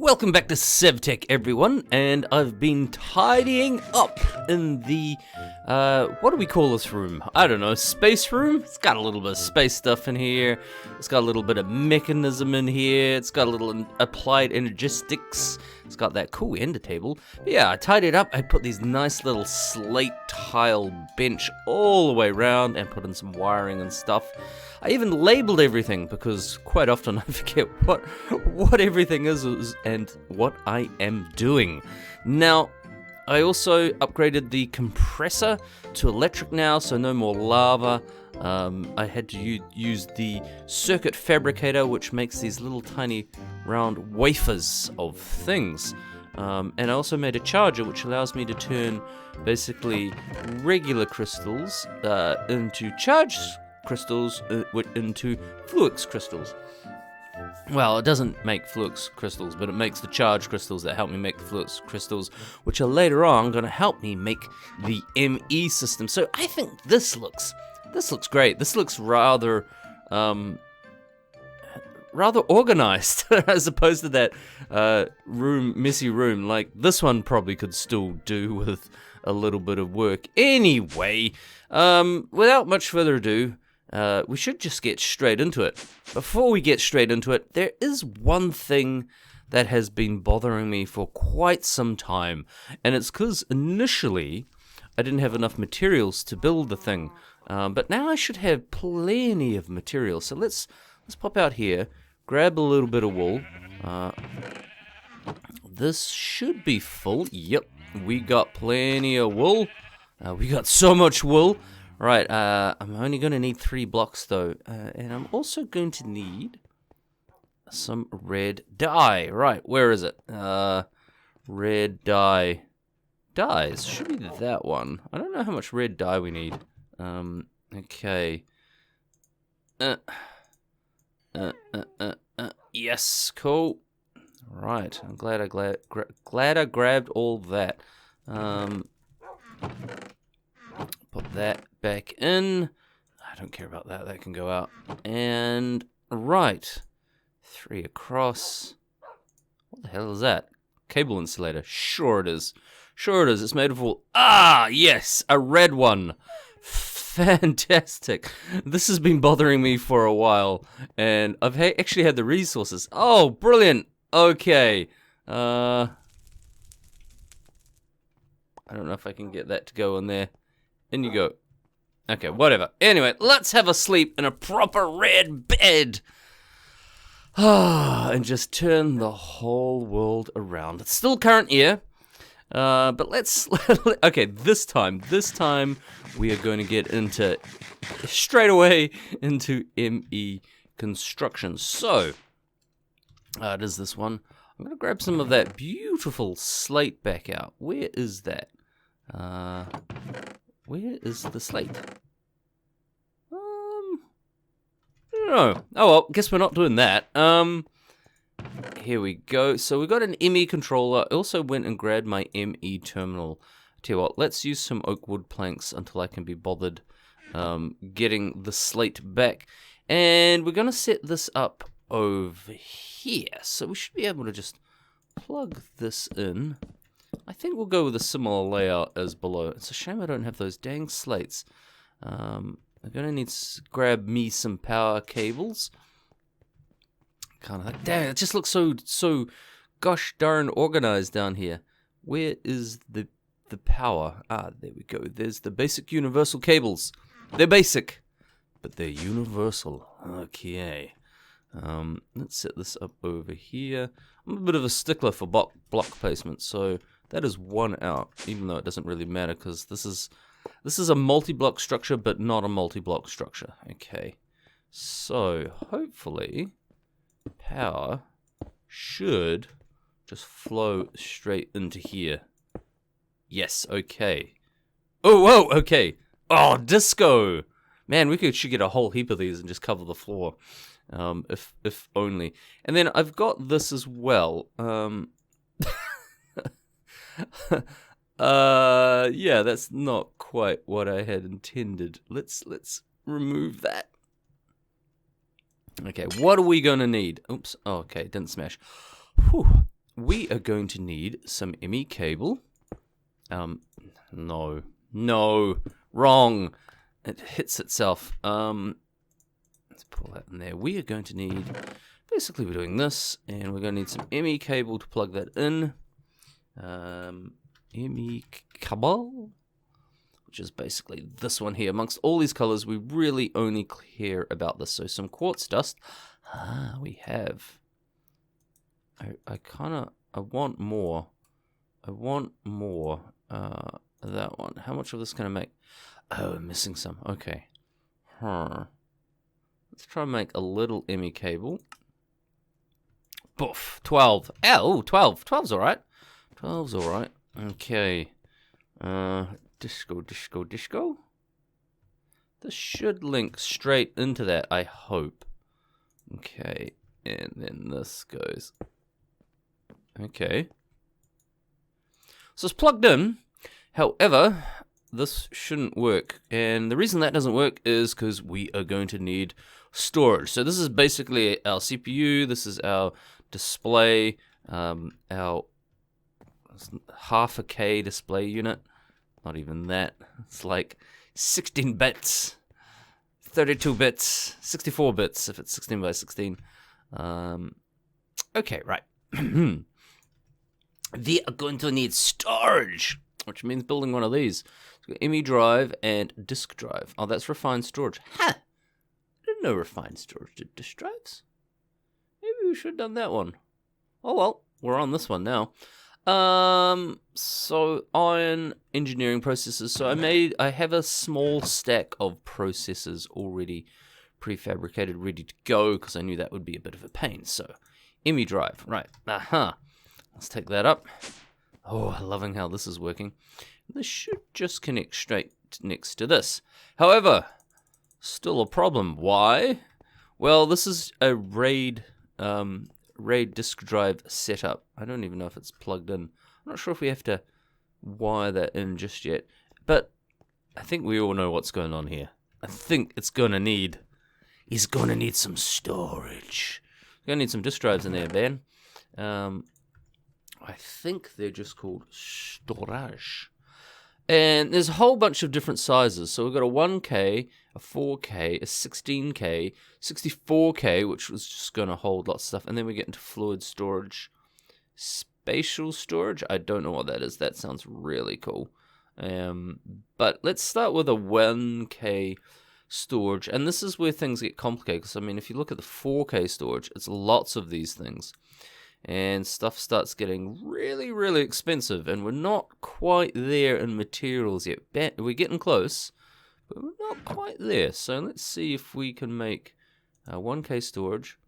Welcome back to SevTech, everyone, and I've been tidying up in the, what do we call this room? I don't know, space room? It's got a little bit of space stuff in here, it's got a little bit of mechanism in here, it's got a little applied energistics, it's got that cool ender table. But yeah, I tidied it up, I put these nice little slate tile bench all the way around and put in some wiring and stuff. I even labeled everything because quite often I forget what everything is and what I am doing. Now, I also upgraded the compressor to electric now, so no more lava. I had to use the circuit fabricator, which makes these little tiny round wafers of things. And I also made a charger, which allows me to turn basically regular crystals into charged crystals into Fluix crystals. Well, it doesn't make Fluix crystals, but it makes the charged crystals that help me make the Fluix crystals, which are later on going to help me make the ME system. So I think this looks great. This looks rather organized as opposed to that messy room. Like this one probably could still do with a little bit of work. Anyway, without much further ado, we should just get straight into it. Before we get straight into it, there is one thing that has been bothering me for quite some time, and it's because initially I didn't have enough materials to build the thing, but now I should have plenty of materials. So let's pop out here, grab a little bit of wool. This should be full. Yep, we got plenty of wool. We got so much wool. Right, I'm only going to need 3 blocks though, and I'm also going to need some red dye. Right, where is it? Red dye. Dyes, should be that one. I don't know how much red dye we need. Okay. Yes, cool. Right, I'm glad I grabbed all that. Put that back in. I don't care about that. That can go out. And right, 3 across. What the hell is that? Cable insulator. Sure it is. Sure it is. It's made of wool. Ah, yes, a red one. Fantastic. This has been bothering me for a while, and I've actually had the resources. Oh, brilliant. Okay. I don't know if I can get that to go in there. In you go. Okay, whatever. Anyway, let's have a sleep in a proper red bed. And just turn the whole world around. It's still current year. But let's... Okay, this time we are going to get into... straight away into ME construction. So, it is this one. I'm going to grab some of that beautiful slate back out. Where is that? Where is the slate? I don't know. Oh well, guess we're not doing that. Here we go. So we got an ME controller. I also went and grabbed my ME terminal. Tell you what, let's use some oak wood planks until I can be bothered getting the slate back. And we're gonna set this up over here. So we should be able to just plug this in. I think we'll go with a similar layout as below. It's a shame I don't have those dang slates. I'm gonna need to grab me some power cables. Kind of like, damn, it just looks so gosh darn organized down here. Where is the power? Ah, there we go. There's the basic universal cables. They're basic, but they're universal. Okay. Let's set this up over here. I'm a bit of a stickler for block placement, so that is one out, even though it doesn't really matter because this is a multi-block structure, but not a multi-block structure. Okay, so hopefully power should just flow straight into here. Yes, okay. Oh, whoa, okay. Oh, disco. Man, should get a whole heap of these and just cover the floor. If only. And then I've got this as well. Yeah, that's not quite what I had intended. Let's remove that. Okay, what are we gonna need? Oops. Oh, okay, didn't smash. Whew. we are going to need some ME cable. No, wrong. It hits itself. Let's pull that in there. We are going to need, basically we're doing this, and we're going to need some ME cable to plug that in. ME cable, which is basically this one here. Amongst all these colors, we really only care about this. So some quartz dust. We have. I want more. That one. How much of this can I make? Oh, I'm missing some. Okay. Let's try and make a little ME cable. Boof. 12. Oh, 12. 12's alright. 12's alright. Okay. Disco. This should link straight into that, I hope. Okay. And then this goes. Okay. So it's plugged in. However, this shouldn't work. And the reason that doesn't work is because we are going to need storage. So this is basically our CPU. This is our display. Our half a K display unit. Not even that. It's like 16 bits. 32 bits. 64 bits if it's 16 by 16. Okay, right. We are going to need storage, which means building one of these. So ME drive and disk drive. Oh, that's refined storage. Ha! I didn't know refined storage did disk drives. Maybe we should have done that one. Oh well, we're on this one now. So iron engineering processors. So I have a small stack of processors already prefabricated, ready to go, because I knew that would be a bit of a pain. So ME drive, right? Let's take that up. Oh, loving how this is working. This should just connect straight next to this. However, still a problem. Why? Well, this is a RAID disk drive setup. I don't even know if it's plugged in. I'm not sure if we have to wire that in just yet. But I think we all know what's going on here. I think he's gonna need some storage. Gonna need some disk drives in there, Ben. I think they're just called storage. And there's a whole bunch of different sizes. So we've got a 1K, a 4K, a 16K, 64K, which was just going to hold lots of stuff. And then we get into fluid storage, spatial storage. I don't know what that is. That sounds really cool. But let's start with a 1K storage. And this is where things get complicated. Because, I mean, if you look at the 4K storage, it's lots of these things. And stuff starts getting really, really expensive. And we're not quite there in materials yet. We're getting close, but we're not quite there. So let's see if we can make 1K storage.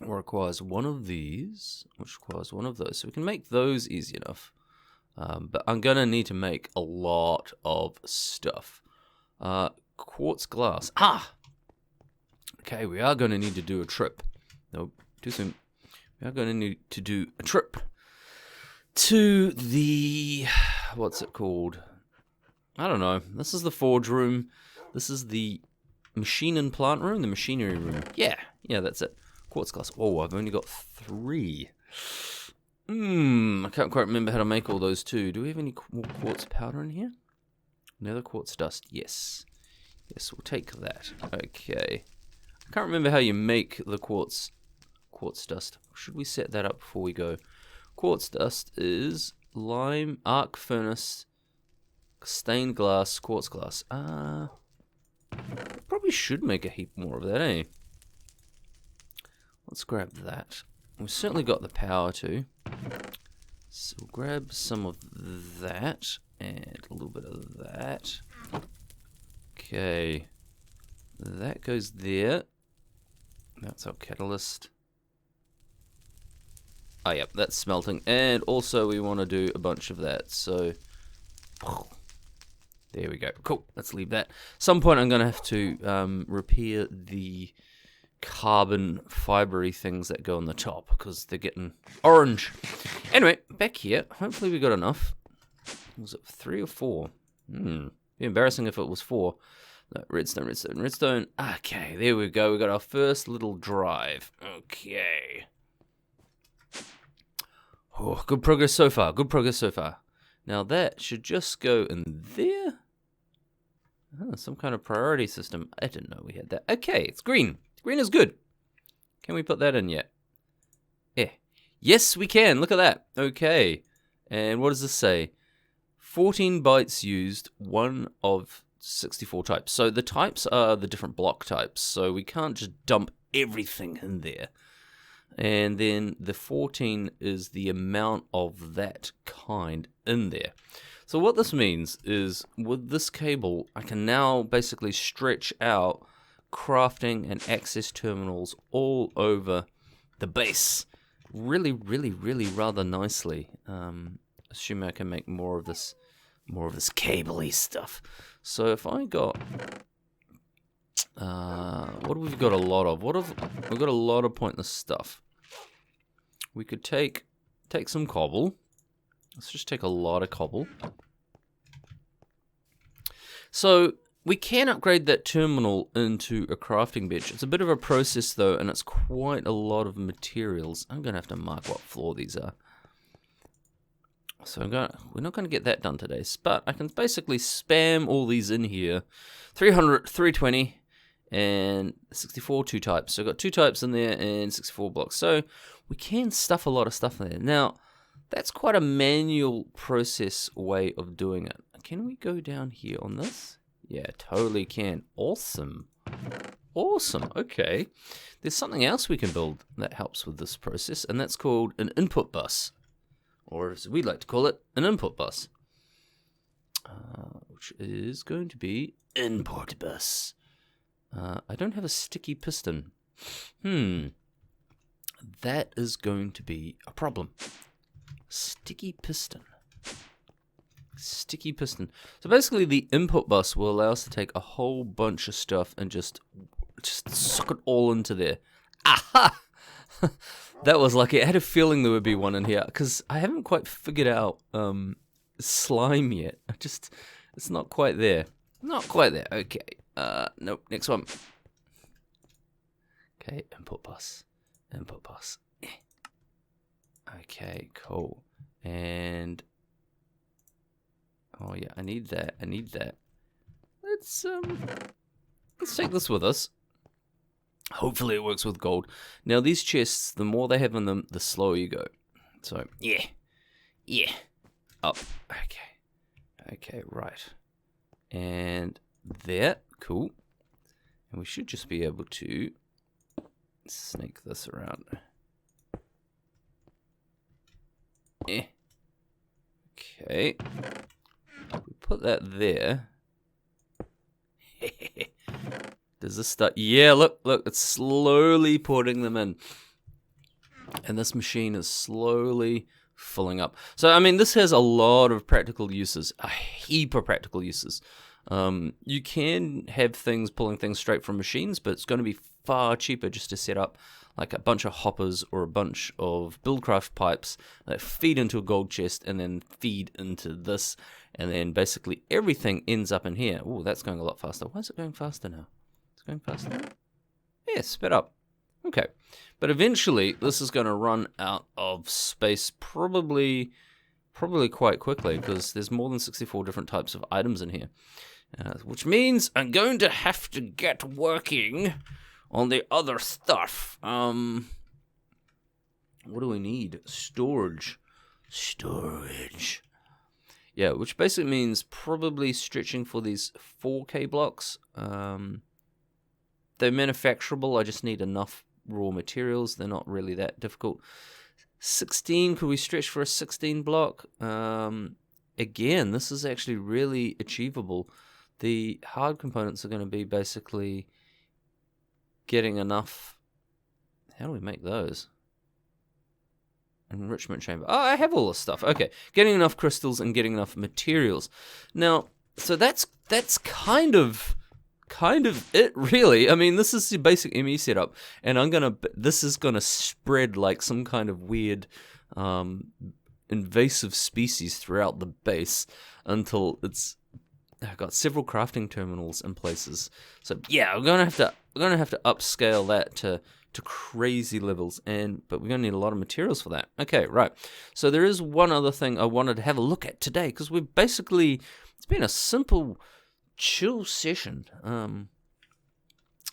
Requires one of these, which requires one of those. So we can make those easy enough. But I'm going to need to make a lot of stuff. Quartz glass. Okay, we are going to need to do a trip. Nope, too soon. We are going to need to do a trip to the, what's it called? I don't know. This is the forge room. This is the machine and plant room, the machinery room. Yeah, that's it. Quartz glass. Oh, I've only got 3. I can't quite remember how to make all those too. Do we have any more quartz powder in here? Nether quartz dust. Yes, we'll take that. Okay. I can't remember how you make the quartz dust. Should we set that up before we go? Quartz dust is lime, arc furnace, stained glass, quartz glass. Probably should make a heap more of that, eh? Let's grab that. We've certainly got the power to. So we'll grab some of that and a little bit of that. Okay. That goes there. That's our catalyst. Oh, yep, that's smelting. And also we want to do a bunch of that. So, there we go. Cool, let's leave that. Some point I'm going to have to repair the carbon fibery things that go on the top because they're getting orange. Anyway, back here. Hopefully we got enough. Was it 3 or 4? Be embarrassing if it was 4. No, redstone. Okay, there we go. We got our first little drive. Okay. Oh, good progress so far. Good progress so far. Now that should just go in there. Oh, some kind of priority system. I didn't know we had that. Okay, it's green. Green is good. Can we put that in yet? Yeah. Yes, we can. Look at that. Okay. And what does this say? 14 bytes used, one of 64 types. So the types are the different block types. So we can't just dump everything in there. And then the 14 is the amount of that kind in there. So what this means is with this cable, I can now basically stretch out crafting and access terminals all over the base. Really, really, really rather nicely. Assuming I can make more of this cable-y stuff. So if I got, what have we got a lot of? We've got a lot of pointless stuff. We could take some cobble. Let's just take a lot of cobble. So we can upgrade that terminal into a crafting bench. It's a bit of a process though, and it's quite a lot of materials. I'm gonna have to mark what floor these are. So we're not gonna get that done today, but I can basically spam all these in here. 300, 320, and 64 two types. So I've got two types in there and 64 blocks. So we can stuff a lot of stuff in there. Now, that's quite a manual process way of doing it. Can we go down here on this? Yeah, totally can. Awesome. Awesome. Okay. There's something else we can build that helps with this process, and that's called an input bus. Or as we like to call it, an input bus. Which is going to be input bus. I don't have a sticky piston. That is going to be a problem. Sticky piston. Sticky piston. So basically the input bus will allow us to take a whole bunch of stuff and just suck it all into there. Aha! That was lucky. I had a feeling there would be one in here because I haven't quite figured out slime yet. It's not quite there. Not quite there. Okay. Nope. Next one. Okay. Input bus. Input bus. Okay. Cool. And oh yeah, I need that. I need that. Let's take this with us. Hopefully it works with gold. Now these chests, the more they have in them, the slower you go. So yeah, up. Okay, right. And there, cool. And we should just be able to snake this around. Okay. We put that there. Does this start? Yeah, look, it's slowly putting them in. And this machine is slowly filling up. So, I mean, this has a lot of practical uses, a heap of practical uses. You can have things pulling things straight from machines, but it's going to be far cheaper just to set up like a bunch of hoppers or a bunch of buildcraft pipes that feed into a gold chest and then feed into this. And then basically everything ends up in here. Oh, that's going a lot faster. Why is it going faster now? Going faster? Yeah, sped up. Okay. But eventually, this is going to run out of space probably quite quickly because there's more than 64 different types of items in here. Which means I'm going to have to get working on the other stuff. What do we need? Storage. Storage. Yeah, which basically means probably stretching for these 4K blocks. They're manufacturable, I just need enough raw materials. They're not really that difficult. 16, could we stretch for a 16 block? Again, this is actually really achievable. The hard components are going to be basically getting enough. How do we make those? Enrichment chamber. Oh, I have all this stuff. Okay, getting enough crystals and getting enough materials. Now, so that's kind of it, really. I mean, this is the basic ME setup, and this is gonna spread like some kind of weird invasive species throughout the base until I've got several crafting terminals in places. So yeah, we're gonna have to upscale that to to crazy levels, but we're going to need a lot of materials for that. Okay, right. So there is one other thing I wanted to have a look at today, because we've basically, it's been a simple, chill session.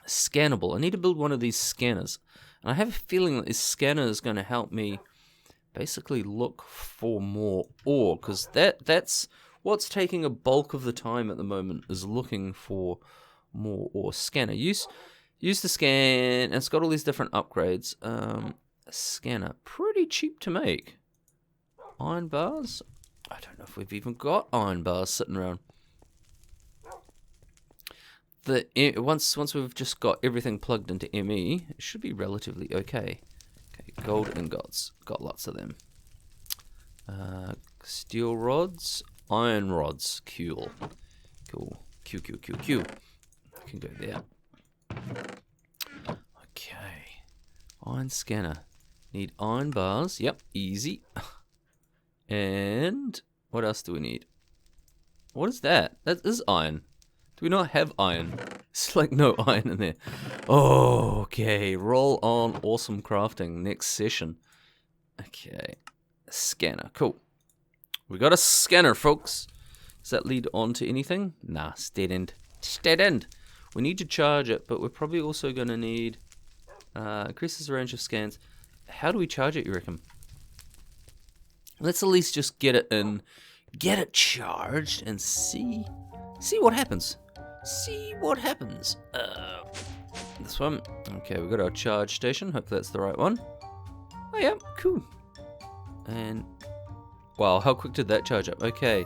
Scannable. I need to build one of these scanners. And I have a feeling that this scanner is going to help me basically look for more ore, because that's what's taking a bulk of the time at the moment, is looking for more ore. Scanner. Use the scan, and it's got all these different upgrades. Scanner. Pretty cheap to make. Iron bars? I don't know if we've even got iron bars sitting around. Once we've just got everything plugged into ME, it should be relatively okay. Okay, gold ingots, got lots of them. Steel rods, iron rods, cool. Q. Can go there. Okay, iron scanner. Need iron bars. Yep, easy. And what else do we need? What is that? That is iron. Do we not have iron? It's like no iron in there. Oh, okay. Roll on. Awesome crafting. Next session. Okay. Scanner. Cool. We got a scanner, folks. Does that lead on to anything? Nah, it's dead end. It's dead end. We need to charge it, but we're probably also going to need... increases the range of scans. How do we charge it, you reckon? Let's at least just get it in. Get it charged and see what happens. See what happens. This one. Okay, we've got our charge station. Hope that's the right one. Oh, yeah, cool. And, wow, how quick did that charge up? Okay.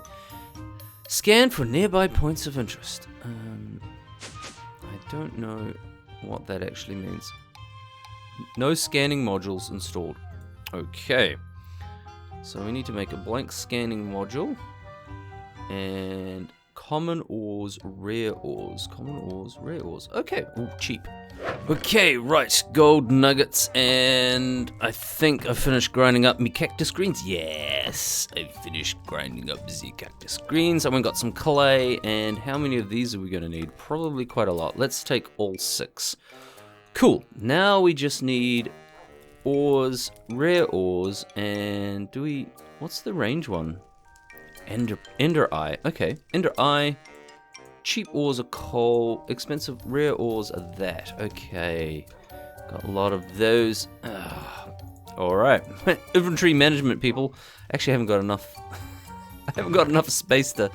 Scan for nearby points of interest. I don't know what that actually means. No scanning modules installed. Okay. So we need to make a blank scanning module. And... common ores, rare ores. Common ores, rare ores. Okay. Ooh, cheap. Okay, right. Gold nuggets, and I think I finished grinding up me cactus greens. Yes, I finished grinding up the cactus greens. I went and got some clay, and how many of these are we going to need? Probably quite a lot. Let's take all 6. Cool. Now we just need ores, rare ores, and do we... what's the range one? Ender eye. Okay, ender eye. Cheap ores are coal. Expensive rare ores are that. Okay, got a lot of those. All right, inventory management, people. Actually, I haven't got enough. I haven't got enough space to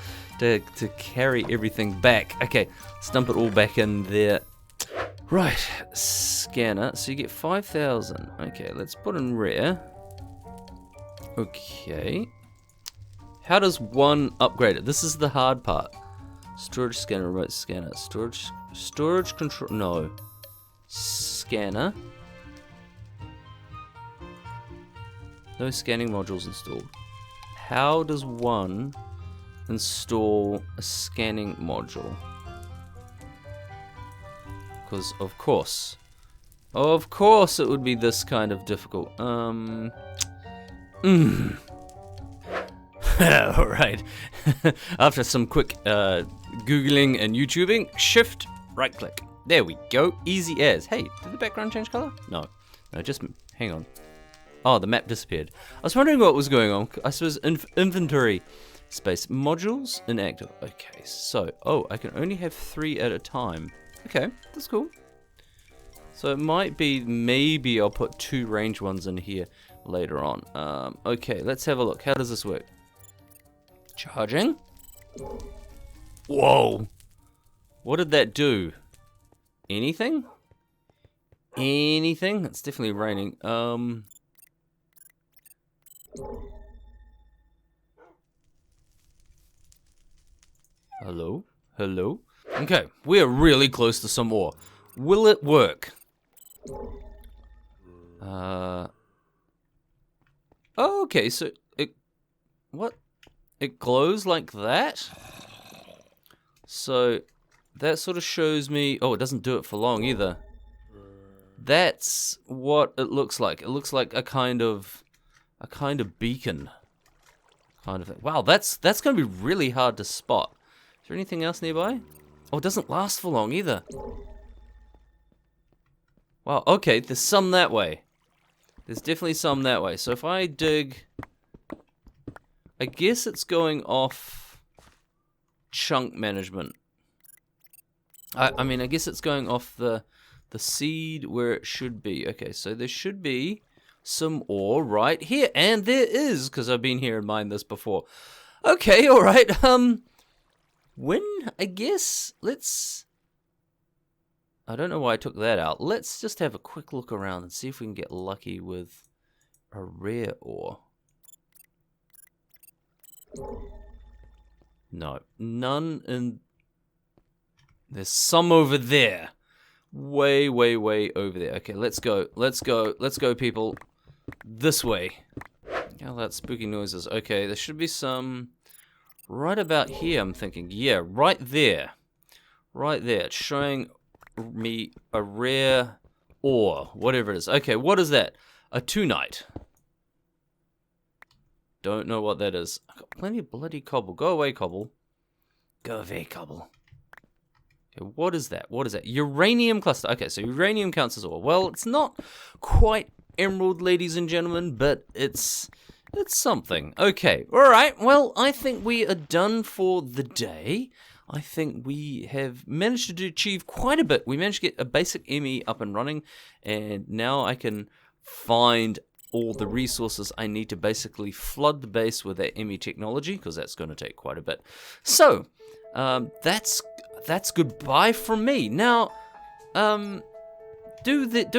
carry everything back. Okay, let's dump it all back in there. Right, scanner. So you get 5,000. Okay, let's put in rare. Okay. How does one upgrade it? This is the hard part. Storage scanner, remote scanner. Storage control, no. Scanner. No scanning modules installed. How does one install a scanning module? Because, of course it would be this kind of difficult. Alright. After some quick Googling and YouTubing, shift, right click. There we go. Easy as. Hey, did the background change color? No, just hang on. Oh, the map disappeared. I was wondering what was going on. I suppose inventory space. Modules inactive. Okay, so, I can only have 3 at a time. Okay, that's cool. So it might be, maybe I'll put 2 range ones in here later on. Okay, let's have a look. How does this work? Charging. Whoa. What did that do? Anything? Anything? It's definitely raining. Hello? Hello? Okay, we are really close to some ore. Will it work? Okay, so what? It glows like that? So that sort of shows me, it doesn't do it for long either. That's what it looks like. It looks like a kind of beacon. Kind of thing. Wow, that's going to be really hard to spot. Is there anything else nearby? Oh, it doesn't last for long either. Wow, okay, there's some that way. There's definitely some that way. So if I dig... I guess it's going off chunk management. I mean, I guess it's going off the seed where it should be. Okay, so there should be some ore right here. And there is, because I've been here and mined this before. Okay, alright. I guess, let's... I don't know why I took that out. Let's just have a quick look around and see if we can get lucky with a rare ore. No, none in... There's some over there. Way, way, way over there. Okay, let's go. Let's go. Let's go, people. This way. Oh, that's spooky noises. Okay, there should be some... Right about here, I'm thinking. Yeah, right there. Right there. It's showing me a rare ore. Whatever it is. Okay, what is that? A tunite. Don't know what that is. I've got plenty of bloody cobble. Go away, cobble. Go away, cobble. Okay, what is that? What is that? Uranium cluster. Okay, so uranium counts as ore. Well, it's not quite emerald, ladies and gentlemen, but it's something. Okay, alright. Well, I think we are done for the day. I think we have managed to achieve quite a bit. We managed to get a basic ME up and running, and now I can find all the resources I need to basically flood the base with that ME technology, because that's going to take quite a bit. So, that's goodbye from me. Now, don't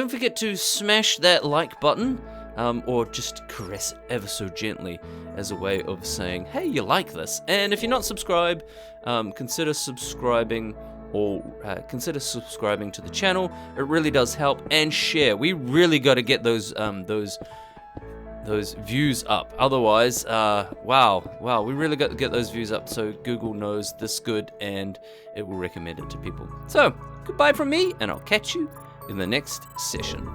forget to smash that like button, or just caress it ever so gently as a way of saying, hey, you like this. And if you're not subscribed, consider subscribing, or consider subscribing to the channel. It really does help. And share. We really got to get those views up. Otherwise, wow, we really got to get those views up so Google knows this good and it will recommend it to people. So, goodbye from me, and I'll catch you in the next session.